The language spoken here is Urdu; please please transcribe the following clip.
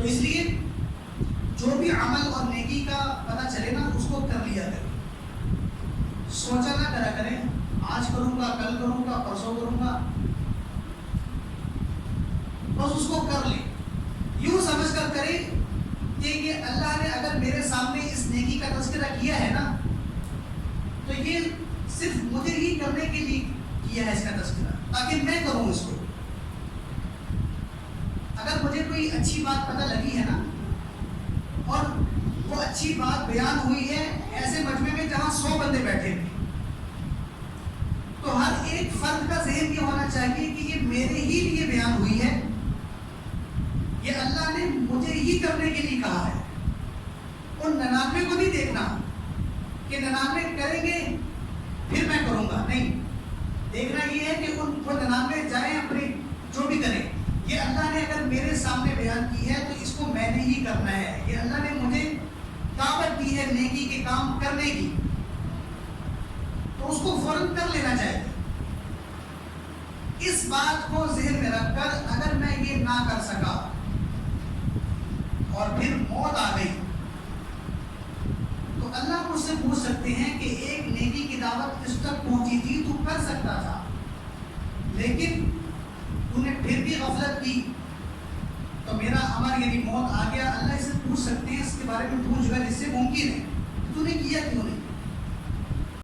اس لیے جو بھی عمل اور نیکی کا پتہ چلے نا اس کو کر لیا کریں، سوچا نہ کرا کریں آج کروں گا، کل کروں گا، پرسوں کروں گا، بس اس کو کر لیں، یوں سمجھ کر کریں کہ یہ اللہ نے اگر میرے سامنے اس نیکی کا تذکرہ کیا ہے نا تو یہ صرف مجھے ہی کرنے کے لیے کیا ہے اس کا تذکرہ، تاکہ میں کروں اس کو۔ اگر مجھے کوئی اچھی بات پتہ لگی ہے نا اور وہ اچھی بات بیان ہوئی ہے ایسے مجمع میں جہاں 100 بندے بیٹھے ہیں، تو ہر ایک فرد کا ذہن یہ ہونا چاہیے کہ یہ میرے ہی لیے بیان ہوئی ہے، یہ اللہ نے مجھے ہی کرنے کے لیے کہا ہے۔ ان 99 کو نہیں دیکھنا کہ 99 کریں گے پھر میں کروں گا، نہیں، دیکھنا یہ ہے کہ ان 99 جائیں اپنے جو بھی کریں، یہ اللہ نے اگر میرے سامنے بیان کی ہے تو اس کو میں نے ہی کرنا ہے، یہ اللہ نے مجھے دعوت دی ہے نیکی کے کام کرنے کی، تو اس کو فوراً کر لینا چاہیے۔ اس بات کو ذہن میں رکھ کر اگر میں یہ نہ کر سکا اور پھر موت آ گئی تو اللہ مجھ سے پوچھ سکتے ہیں کہ ایک نیکی کی دعوت اس تک پہنچی تھی، تو کر سکتا تھا لیکن تو نے پھر بھی غفلت کی تو میرا امر یعنی موت آ گیا۔ اللہ اسے پوچھ سکتے ہیں اس کے بارے میں پوچھ کر، اس سے ممکن ہے تو نے کیا کیوں نہیں۔